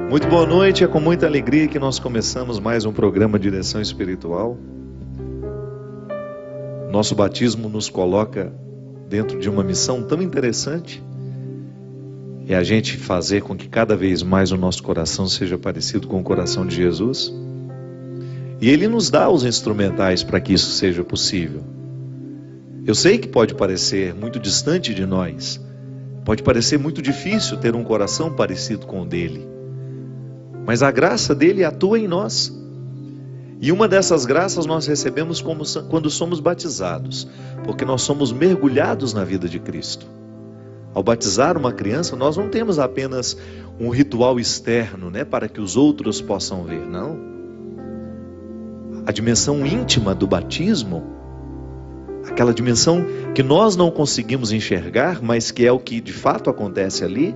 Muito boa noite, é com muita alegria que nós começamos mais um programa Direção Espiritual. Nosso batismo nos coloca dentro de uma missão tão interessante, é a gente fazer com que cada vez mais o nosso coração seja parecido com o coração de Jesus. E Ele nos dá os instrumentais para que isso seja possível. Eu sei que pode parecer muito distante de nós, pode parecer muito difícil ter um coração parecido com o dele. Mas a graça dele atua em nós. E uma dessas graças nós recebemos quando somos batizados, porque nós somos mergulhados na vida de Cristo. Ao batizar uma criança, nós não temos apenas um ritual externo, para que os outros possam ver, não. A dimensão íntima do batismo, aquela dimensão que nós não conseguimos enxergar, mas que é o que de fato acontece ali.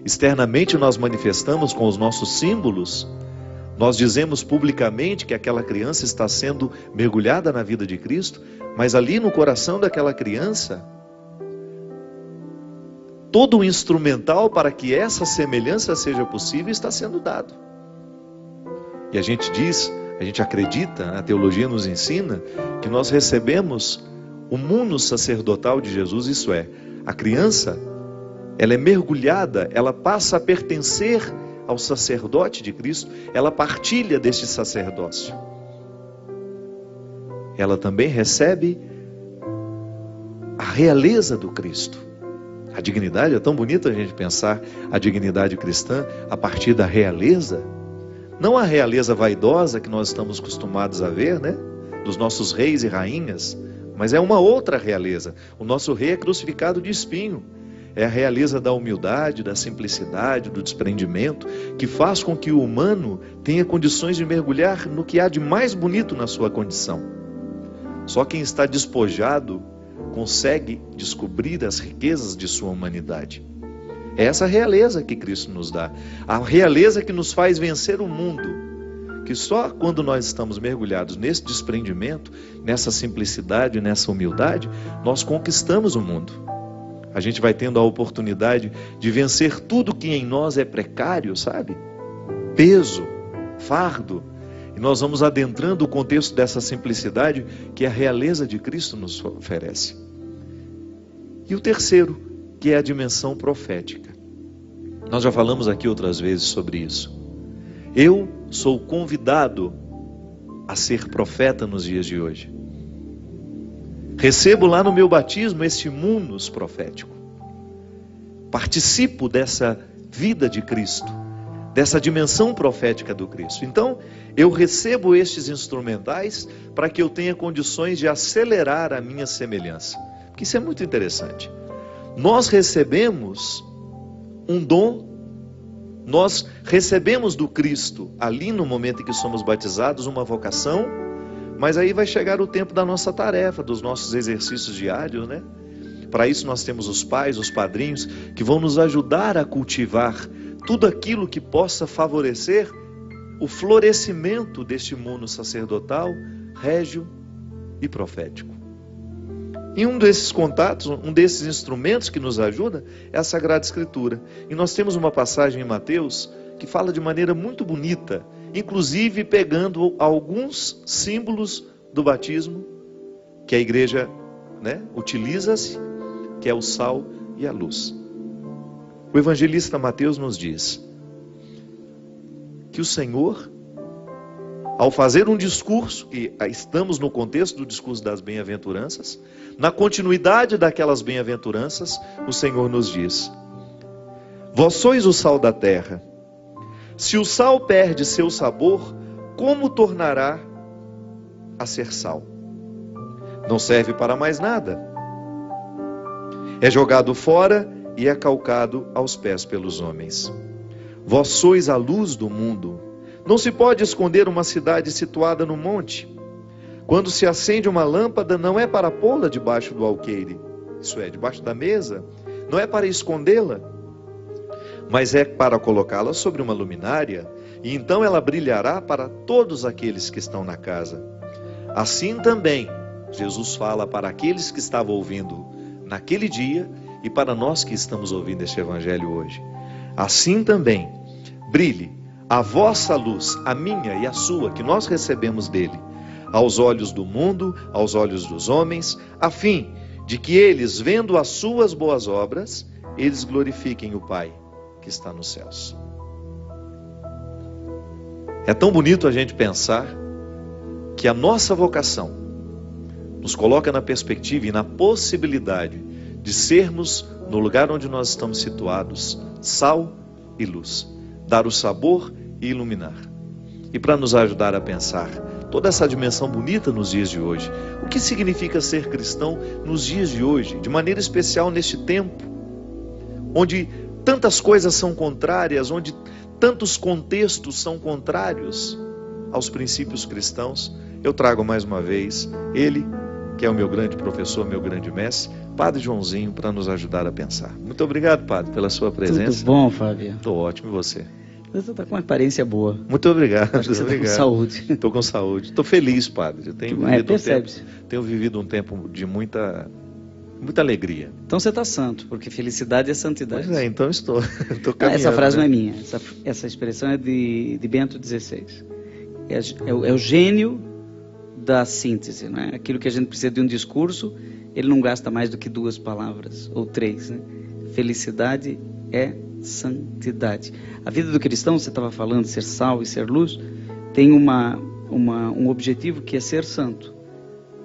Externamente nós manifestamos com os nossos símbolos, nós dizemos publicamente que aquela criança está sendo mergulhada na vida de Cristo, mas ali no coração daquela criança, todo o instrumental para que essa semelhança seja possível está sendo dado. E a gente diz, a gente acredita, a teologia nos ensina, que nós recebemos o mundo sacerdotal de Jesus, isso é, a criança, ela é mergulhada, ela passa a pertencer ao sacerdote de Cristo, ela partilha deste sacerdócio. Ela também recebe a realeza do Cristo. A dignidade, é tão bonito a gente pensar a dignidade cristã a partir da realeza. Não a realeza vaidosa que nós estamos acostumados a ver, dos nossos reis e rainhas, mas é uma outra realeza. O nosso rei é crucificado de espinho. É a realeza da humildade, da simplicidade, do desprendimento, que faz com que o humano tenha condições de mergulhar no que há de mais bonito na sua condição. Só quem está despojado consegue descobrir as riquezas de sua humanidade. É essa realeza que Cristo nos dá. A realeza que nos faz vencer o mundo. Que só quando nós estamos mergulhados nesse desprendimento, nessa simplicidade, nessa humildade, nós conquistamos o mundo. A gente vai tendo a oportunidade de vencer tudo que em nós é precário, sabe? Peso, fardo. E nós vamos adentrando o contexto dessa simplicidade que a realeza de Cristo nos oferece. E o terceiro, que é a dimensão profética. Nós já falamos aqui outras vezes sobre isso. Eu sou convidado a ser profeta nos dias de hoje. Recebo lá no meu batismo esse munus profético. Participo dessa vida de Cristo, dessa dimensão profética do Cristo. Então, eu recebo estes instrumentais para que eu tenha condições de acelerar a minha semelhança. Porque isso é muito interessante. Nós recebemos um dom, nós recebemos do Cristo, ali no momento em que somos batizados, uma vocação. Mas aí vai chegar o tempo da nossa tarefa, dos nossos exercícios diários, Para isso nós temos os pais, os padrinhos, que vão nos ajudar a cultivar tudo aquilo que possa favorecer o florescimento deste mundo sacerdotal, régio e profético. E um desses contatos, um desses instrumentos que nos ajuda é a Sagrada Escritura. E nós temos uma passagem em Mateus que fala de maneira muito bonita, inclusive pegando alguns símbolos do batismo que a igreja utiliza-se, que é o sal e a luz. O evangelista Mateus nos diz que o Senhor, ao fazer um discurso, e estamos no contexto do discurso das bem-aventuranças, na continuidade daquelas bem-aventuranças, o Senhor nos diz: vós sois o sal da terra. Se o sal perde seu sabor, como tornará a ser sal? Não serve para mais nada. É jogado fora e é calcado aos pés pelos homens. Vós sois a luz do mundo. Não se pode esconder uma cidade situada no monte. Quando se acende uma lâmpada, não é para pô-la debaixo do alqueire, isso é, debaixo da mesa, não é para escondê-la, mas é para colocá-la sobre uma luminária, e então ela brilhará para todos aqueles que estão na casa. Assim também, Jesus fala para aqueles que estavam ouvindo naquele dia, e para nós que estamos ouvindo este evangelho hoje. assim também brilhe a vossa luz, a minha e a sua, que nós recebemos dele, aos olhos do mundo, aos olhos dos homens, a fim de que eles, vendo as suas boas obras, eles glorifiquem o Pai que está nos céus. É tão bonito a gente pensar que a nossa vocação nos coloca na perspectiva e na possibilidade de sermos, no lugar onde nós estamos situados, sal e luz, dar o sabor e iluminar. E para nos ajudar a pensar toda essa dimensão bonita nos dias de hoje, o que significa ser cristão nos dias de hoje, de maneira especial neste tempo, onde tantas coisas são contrárias, onde tantos contextos são contrários aos princípios cristãos, eu trago mais uma vez ele, que é o meu grande professor, meu grande mestre, Padre Joãozinho, para nos ajudar a pensar. Muito obrigado, Padre, pela sua presença. Tudo bom, Fábio? Estou ótimo, e você? Você está com uma aparência boa. Muito obrigado. Acho que você está com saúde. Estou com saúde. Estou feliz, Padre. Eu tenho vivido um tempo de muita alegria. Então você está santo, porque felicidade é santidade. Pois é, então estou caminhando. Essa frase não é minha. Essa expressão é de Bento XVI. É o gênio da síntese, não é? Aquilo que a gente precisa de um discurso, ele não gasta mais do que 2 palavras ou 3, né? Felicidade é santidade. A vida do cristão, você estava falando, ser sal e ser luz, tem um objetivo que é ser santo.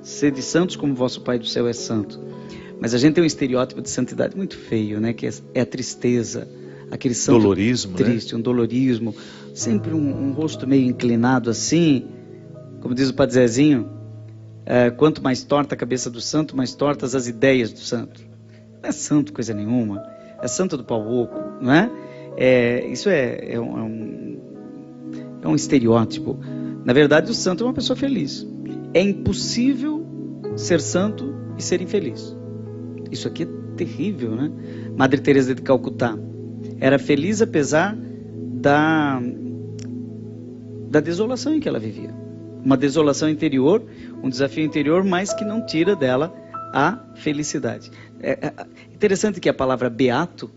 Sede santos como vosso Pai do céu é santo. Mas a gente tem um estereótipo de santidade muito feio, né? Que é a tristeza, aquele santo dolorismo, triste, né? Um dolorismo, sempre um rosto meio inclinado assim, como diz o Padre Zezinho, quanto mais torta a cabeça do santo, mais tortas as ideias do santo. Não é santo coisa nenhuma, é santo do pau oco, não é? Isso é um estereótipo. Na verdade, o santo é uma pessoa feliz. É impossível ser santo e ser infeliz. Isso aqui é terrível, né? Madre Teresa de Calcutá era feliz apesar da desolação em que ela vivia. Uma desolação interior, um desafio interior, mas que não tira dela a felicidade. É interessante que a palavra beato,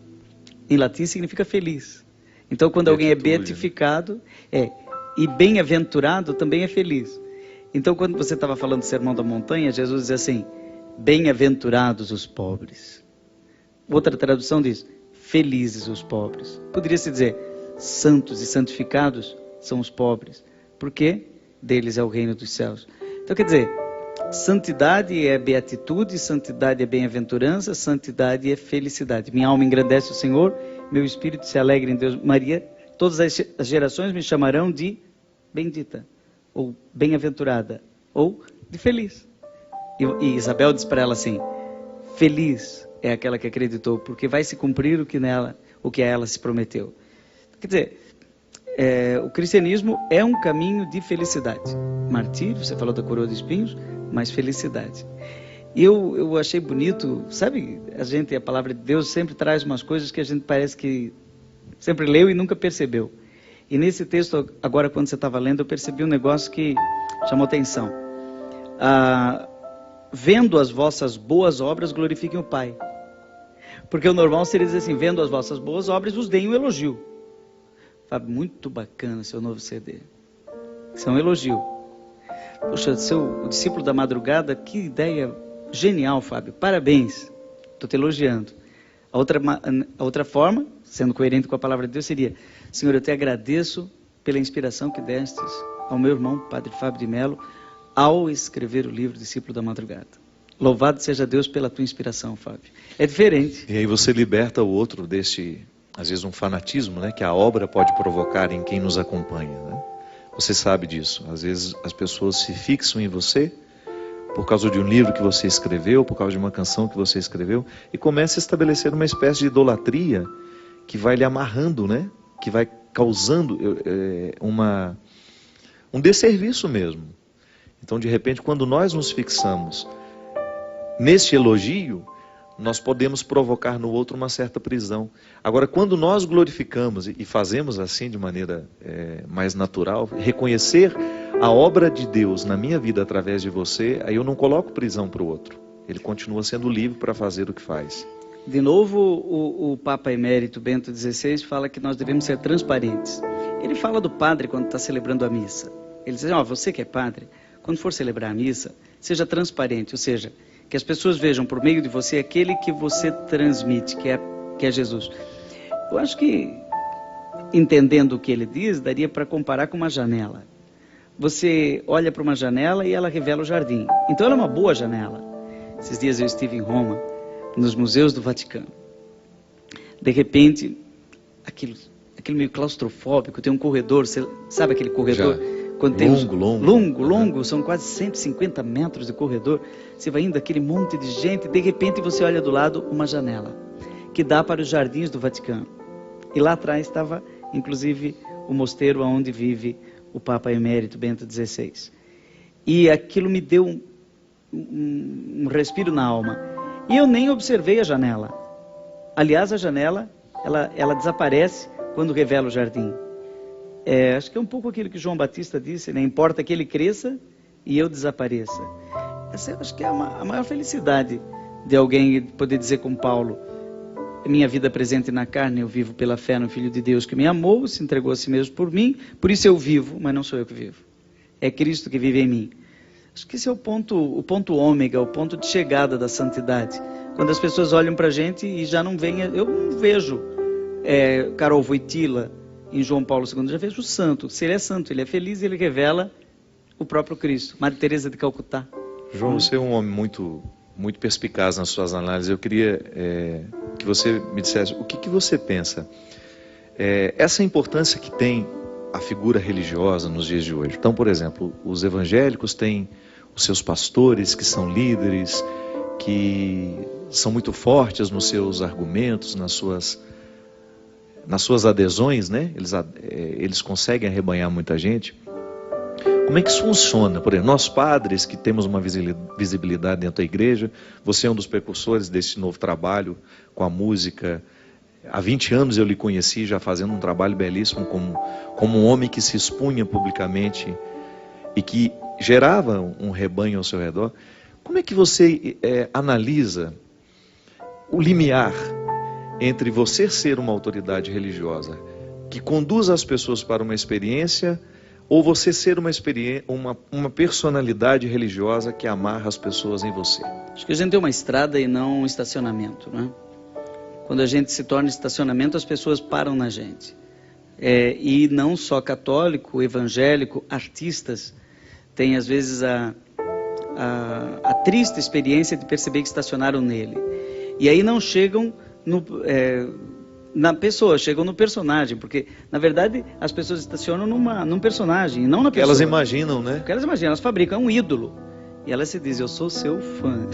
em latim, significa feliz. Então, quando alguém é beatificado, e bem-aventurado também é feliz. Então, quando você estava falando do Sermão da Montanha, Jesus diz assim: bem-aventurados os pobres. Outra tradução diz: felizes os pobres. Poderia-se dizer: santos e santificados são os pobres, porque deles é o reino dos céus. Então, quer dizer, santidade é beatitude, santidade é bem-aventurança, santidade é felicidade. Minha alma engrandece o Senhor, meu espírito se alegra em Deus. Maria, todas as gerações me chamarão de bendita, ou bem-aventurada, ou de feliz. E Isabel diz para ela assim: feliz é aquela que acreditou, porque vai se cumprir o que a ela se prometeu. Quer dizer, o cristianismo é um caminho de felicidade. Martírio, você falou da coroa de espinhos, mas felicidade. Eu achei bonito, sabe, a palavra de Deus sempre traz umas coisas que a gente parece que sempre leu e nunca percebeu. E nesse texto, agora quando você estava lendo, eu percebi um negócio que chamou atenção. Vendo as vossas boas obras, glorifiquem o Pai. Porque o normal seria dizer assim: vendo as vossas boas obras, vos deem um elogio. Fábio, muito bacana seu novo CD. Isso é um elogio. Poxa, o discípulo da madrugada, que ideia genial, Fábio. Parabéns. Estou te elogiando. A outra forma, sendo coerente com a palavra de Deus, seria: Senhor, eu te agradeço pela inspiração que destes ao meu irmão, Padre Fábio de Mello, ao escrever o livro Discípulo da Madrugada. Louvado seja Deus pela tua inspiração, Fábio. É diferente. E aí você liberta o outro deste, às vezes, um fanatismo, né, que a obra pode provocar em quem nos acompanha, né? Você sabe disso. Às vezes as pessoas se fixam em você por causa de um livro que você escreveu, por causa de uma canção que você escreveu, e começa a estabelecer uma espécie de idolatria que vai lhe amarrando, né? Que vai causando um desserviço mesmo. Então, de repente, quando nós nos fixamos neste elogio, nós podemos provocar no outro uma certa prisão. Agora, quando nós glorificamos e fazemos assim de maneira mais natural, reconhecer a obra de Deus na minha vida através de você, aí eu não coloco prisão para o outro. Ele continua sendo livre para fazer o que faz. De novo, o Papa Emérito Bento XVI fala que nós devemos ser transparentes. Ele fala do padre quando está celebrando a missa. Ele diz, você que é padre, quando for celebrar a missa, seja transparente, ou seja, que as pessoas vejam por meio de você aquele que você transmite, que é Jesus. Eu acho que, entendendo o que ele diz, daria para comparar com uma janela. Você olha para uma janela e ela revela o jardim. Então ela é uma boa janela. Esses dias eu estive em Roma, nos museus do Vaticano. De repente, aquilo meio claustrofóbico, tem um corredor, você sabe aquele corredor? Quando tem longo, são quase 150 metros de corredor. Você vai indo aquele monte de gente, de repente você olha do lado uma janela, que dá para os jardins do Vaticano. E lá atrás estava, inclusive, o mosteiro onde vive o Papa Emérito Bento XVI. E aquilo me deu um respiro na alma. E eu nem observei a janela. Aliás, a janela, ela desaparece quando revela o jardim. Acho que é um pouco aquilo que João Batista disse, né? Importa que ele cresça e eu desapareça. Essa acho que é a maior felicidade de alguém poder dizer com Paulo, minha vida presente na carne, eu vivo pela fé no Filho de Deus que me amou, se entregou a si mesmo por mim, por isso eu vivo, mas não sou eu que vivo. É Cristo que vive em mim. Acho que esse é o ponto ômega, o ponto de chegada da santidade. Quando as pessoas olham para a gente e já não veem, eu não vejo Karol Wojtyla em João Paulo II, já vejo o santo. Se ele é santo, ele é feliz e ele revela o próprio Cristo. Madre Teresa de Calcutá. João, você é um homem muito perspicaz nas suas análises. Eu queria que você me dissesse o que você pensa. Essa importância que tem a figura religiosa nos dias de hoje. Então, por exemplo, os evangélicos têm os seus pastores que são líderes, que são muito fortes nos seus argumentos, nas suas adesões, né? Eles conseguem arrebanhar muita gente. Como é que isso funciona? Por exemplo, nós padres que temos uma visibilidade dentro da igreja, você é um dos precursores desse novo trabalho com a música. Há 20 anos eu lhe conheci já fazendo um trabalho belíssimo como um homem que se expunha publicamente e que gerava um rebanho ao seu redor. Como é que você analisa o limiar entre você ser uma autoridade religiosa que conduz as pessoas para uma experiência ou você ser uma personalidade religiosa que amarra as pessoas em você? Acho que a gente tem uma estrada e não um estacionamento, né? Quando a gente se torna estacionamento, as pessoas param na gente. E não só católico, evangélico, artistas têm às vezes a triste experiência de perceber que estacionaram nele. E aí não chegam na pessoa, chegam no personagem, porque na verdade as pessoas estacionam num personagem, não na pessoa. Elas imaginam, né? Porque elas imaginam, elas fabricam um ídolo. E ela se diz, eu sou seu fã.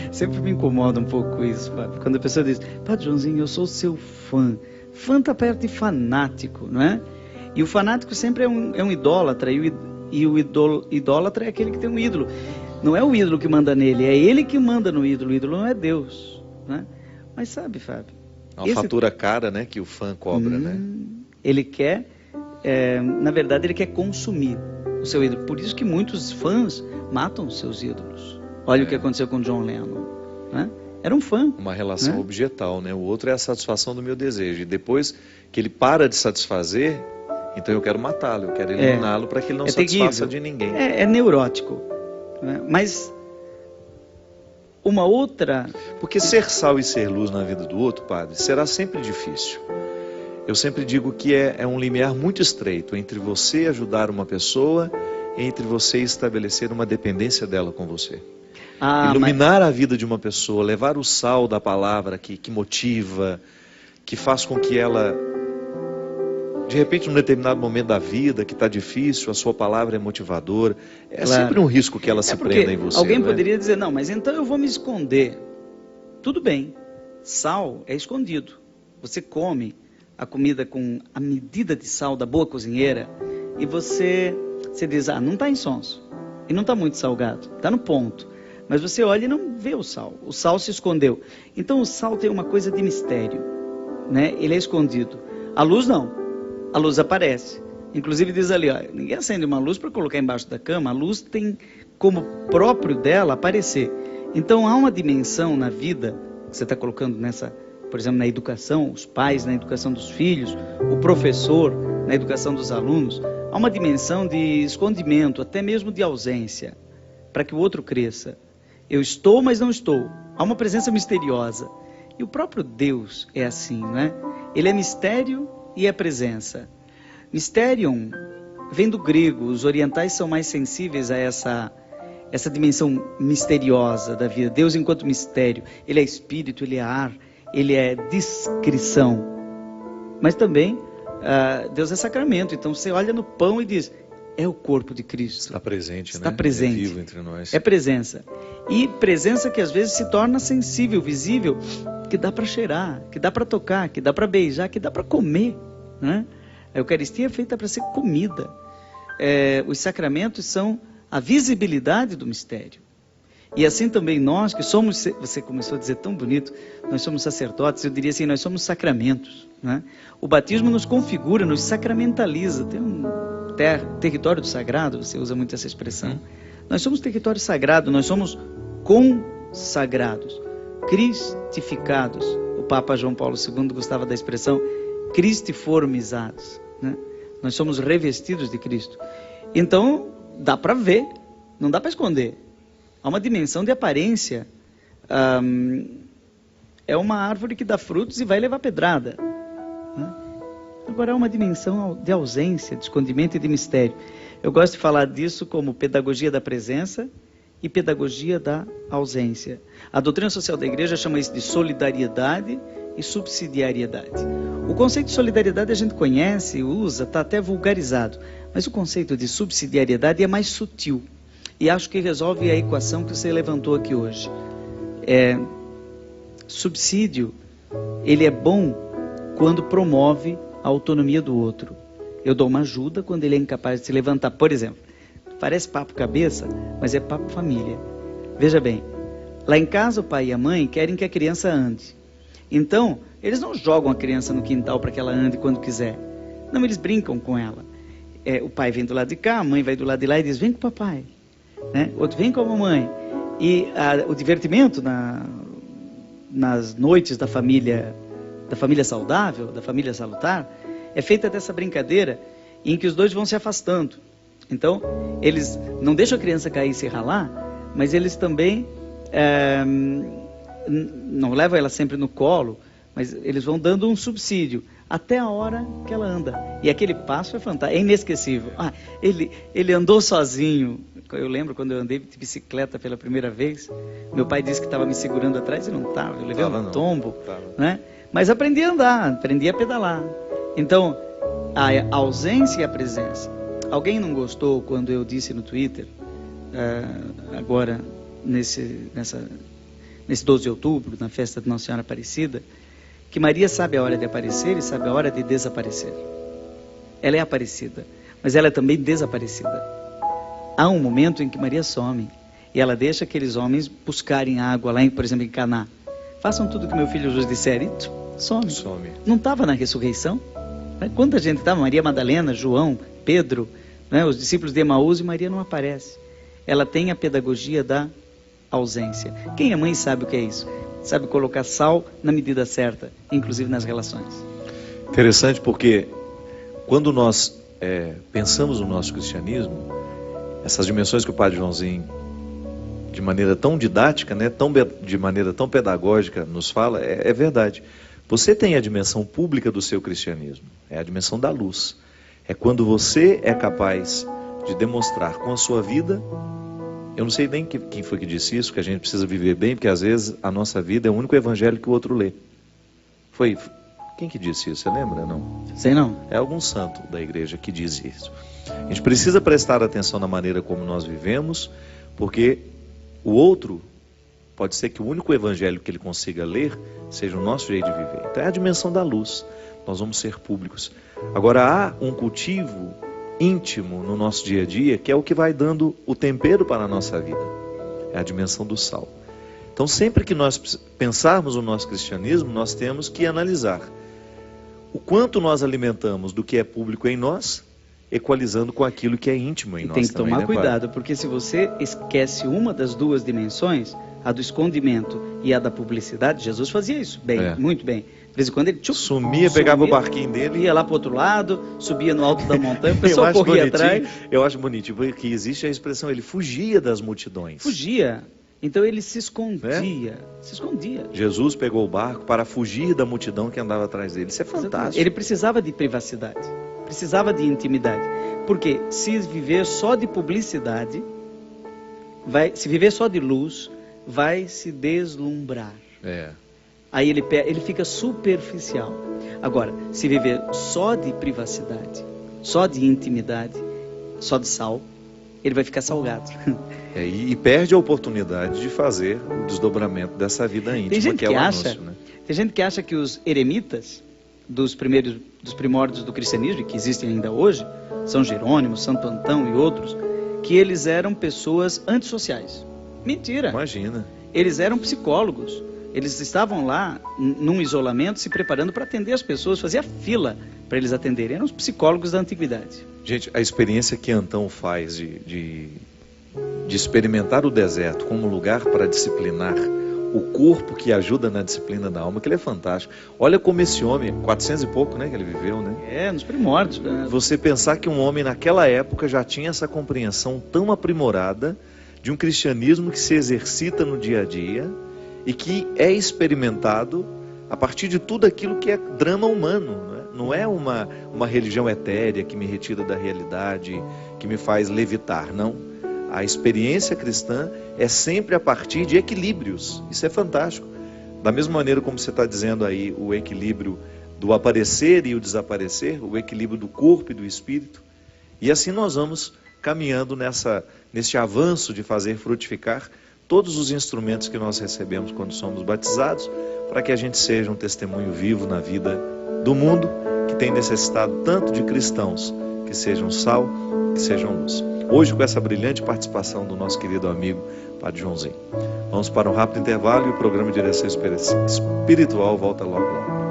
Sempre me incomoda um pouco isso, Padre. Quando a pessoa diz, Padre Joãozinho, eu sou seu fã. Fã está perto de fanático, não é? E o fanático sempre é um idólatra, e o idólatra é aquele que tem um ídolo. Não é o ídolo que manda nele, é ele que manda no ídolo. O ídolo não é Deus, né? Mas sabe, Fábio? É uma fatura cara, né, que o fã cobra, né? Ele quer, na verdade, ele quer consumir o seu ídolo. Por isso que muitos fãs matam seus ídolos. Olha o que aconteceu com John Lennon, né? Era um fã. Uma relação objetal, né? O outro é a satisfação do meu desejo. E depois que ele para de satisfazer, então eu quero matá-lo, eu quero eliminá-lo para que ele não satisfaça de ninguém. É neurótico, né? Mas uma outra... Porque ser sal e ser luz na vida do outro, Padre, será sempre difícil. Eu sempre digo que é um limiar muito estreito entre você ajudar uma pessoa e entre você estabelecer uma dependência dela com você. Iluminar a vida de uma pessoa, levar o sal da palavra que motiva, que faz com que ela, de repente, num determinado momento da vida, que está difícil, a sua palavra é motivadora. É sempre um risco que ela se prenda em você. Alguém poderia dizer, não, mas então eu vou me esconder. Tudo bem, sal é escondido. Você come a comida com a medida de sal da boa cozinheira e você diz, não está insonso e não está muito salgado, está no ponto, mas você olha e não vê o sal se escondeu. Então o sal tem uma coisa de mistério, né? Ele é escondido. A luz não, a luz aparece, inclusive diz ali, ninguém acende uma luz para colocar embaixo da cama, a luz tem como próprio dela aparecer. Então há uma dimensão na vida que você está colocando nessa, por exemplo, na educação, os pais na educação dos filhos, o professor na educação dos alunos, há uma dimensão de escondimento, até mesmo de ausência, para que o outro cresça. Eu estou, mas não estou. Há uma presença misteriosa. E o próprio Deus é assim, não é? Ele é mistério e é presença. Mysterion vem do grego, os orientais são mais sensíveis a essa dimensão misteriosa da vida. Deus enquanto mistério, Ele é espírito, Ele é ar, Ele é discrição. Mas também, Deus é sacramento, então você olha no pão e diz, é o corpo de Cristo. Está presente, está né? presente. É vivo entre nós. É presença. E presença que às vezes se torna sensível, visível, que dá para cheirar, que dá para tocar, que dá para beijar, que dá para comer, né? A Eucaristia é feita para ser comida. Os sacramentos são a visibilidade do mistério. E assim também nós, que somos, você começou a dizer tão bonito, nós somos sacerdotes, eu diria assim, nós somos sacramentos, né? O batismo nos configura, nos sacramentaliza. Tem um território do sagrado, você usa muito essa expressão. Nós somos território sagrado, nós somos consagrados, cristificados. O Papa João Paulo II gostava da expressão cristiformizados, né? Nós somos revestidos de Cristo. Então, dá para ver, não dá para esconder. Há uma dimensão de aparência. É uma árvore que dá frutos e vai levar pedrada, né? Agora há uma dimensão de ausência, de escondimento e de mistério. Eu gosto de falar disso como pedagogia da presença e pedagogia da ausência. A doutrina social da igreja chama isso de solidariedade e subsidiariedade. O conceito de solidariedade a gente conhece, usa, está até vulgarizado. Mas o conceito de subsidiariedade é mais sutil. E acho que resolve a equação que você levantou aqui hoje. Subsídio, ele é bom quando promove a autonomia do outro. Eu dou uma ajuda quando ele é incapaz de se levantar. Por exemplo, parece papo cabeça, mas é papo família. Veja bem, lá em casa o pai e a mãe querem que a criança ande. Então, eles não jogam a criança no quintal para que ela ande quando quiser. Não, eles brincam com ela. O pai vem do lado de cá, a mãe vai do lado de lá e diz, vem com o papai, né? Outro vem com a mamãe. E o divertimento nas noites da família saudável, da família salutar, é feita dessa brincadeira em que os dois vão se afastando. Então, eles não deixam a criança cair e se ralar, mas eles também não levam ela sempre no colo, mas eles vão dando um subsídio até a hora que ela anda. E aquele passo é fantástico, é inesquecível. Ele andou sozinho. Eu lembro quando eu andei de bicicleta pela primeira vez, meu pai disse que estava me segurando atrás e não estava. Eu levei um tombo, né? Mas aprendi a andar, aprendi a pedalar. Então, a ausência e a presença. Alguém não gostou quando eu disse no Twitter, agora nesse 12 de outubro, na festa de Nossa Senhora Aparecida, que Maria sabe a hora de aparecer e sabe a hora de desaparecer. Ela é aparecida, mas ela é também desaparecida. Há um momento em que Maria some e ela deixa aqueles homens buscarem água lá, por exemplo, em Caná. Façam tudo que meu filho Jesus disser e some. Não estava na ressurreição? Quanta gente estava? Maria Madalena, João, Pedro, né, os discípulos de Emaús, e Maria não aparece. Ela tem a pedagogia da ausência. Quem é mãe sabe o que é isso. Sabe colocar sal na medida certa, inclusive nas relações. Interessante porque quando nós pensamos no nosso cristianismo, essas dimensões que o Padre Joãozinho, de maneira tão didática, né, de maneira tão pedagógica, nos fala, é verdade. Você tem a dimensão pública do seu cristianismo, é a dimensão da luz. É quando você é capaz de demonstrar com a sua vida. Eu não sei nem quem foi que disse isso, que a gente precisa viver bem, porque às vezes a nossa vida é o único evangelho que o outro lê. Foi quem que disse isso? Você lembra? Não? Sei não. É algum santo da igreja que diz isso. A gente precisa prestar atenção na maneira como nós vivemos, porque o outro pode ser que o único evangelho que ele consiga ler seja o nosso jeito de viver. Então é a dimensão da luz. Nós vamos ser públicos. Agora há um cultivo íntimo no nosso dia a dia, que é o que vai dando o tempero para a nossa vida. É a dimensão do sal. Então sempre que nós pensarmos no nosso cristianismo, nós temos que analisar o quanto nós alimentamos do que é público em nós, equalizando com aquilo que é íntimo em nós. Tem que tomar cuidado, porque se você esquece uma das duas dimensões, a do escondimento e a da publicidade, Jesus fazia isso bem, muito bem. De vez em quando ele sumia, pegava o barquinho dele, ia lá para o outro lado, subia no alto da montanha, o pessoal corria atrás. Eu acho bonitinho, porque existe a expressão, ele fugia das multidões. Fugia. Então ele se escondia, se escondia. Jesus pegou o barco para fugir da multidão que andava atrás dele. Isso é fantástico. Ele precisava de privacidade, precisava de intimidade. Porque se viver só de publicidade, se viver só de luz, vai se deslumbrar. Aí ele fica superficial. Agora, se viver só de privacidade, só de intimidade, só de sal, ele vai ficar salgado. E perde a oportunidade de fazer o desdobramento dessa vida íntima, que é o anúncio, né? Tem gente que acha que os eremitas dos primórdios do cristianismo, que existem ainda hoje, São Jerônimo, Santo Antão e outros, que eles eram pessoas antissociais. Mentira! Imagina! Eles eram psicólogos. Eles estavam lá, num isolamento, se preparando para atender as pessoas, fazia fila para eles atenderem. Eram os psicólogos da antiguidade. Gente, a experiência que Antão faz de experimentar o deserto como lugar para disciplinar o corpo que ajuda na disciplina da alma, que ele é fantástico. Olha como esse homem, 400 e pouco, né, que ele viveu, né? Nos primórdios. Você pensar que um homem naquela época já tinha essa compreensão tão aprimorada de um cristianismo que se exercita no dia a dia e que é experimentado a partir de tudo aquilo que é drama humano, né? Não é uma religião etérea que me retira da realidade, que me faz levitar, não. A experiência cristã é sempre a partir de equilíbrios. Isso é fantástico. Da mesma maneira como você está dizendo aí, o equilíbrio do aparecer e o desaparecer, o equilíbrio do corpo e do espírito. E assim nós vamos caminhando nesse avanço de fazer frutificar todos os instrumentos que nós recebemos quando somos batizados, para que a gente seja um testemunho vivo na vida do mundo, que tem necessitado tanto de cristãos que sejam sal, que sejam luz. Hoje, com essa brilhante participação do nosso querido amigo Padre Joãozinho. Vamos para um rápido intervalo e o programa Direção Espiritual volta logo.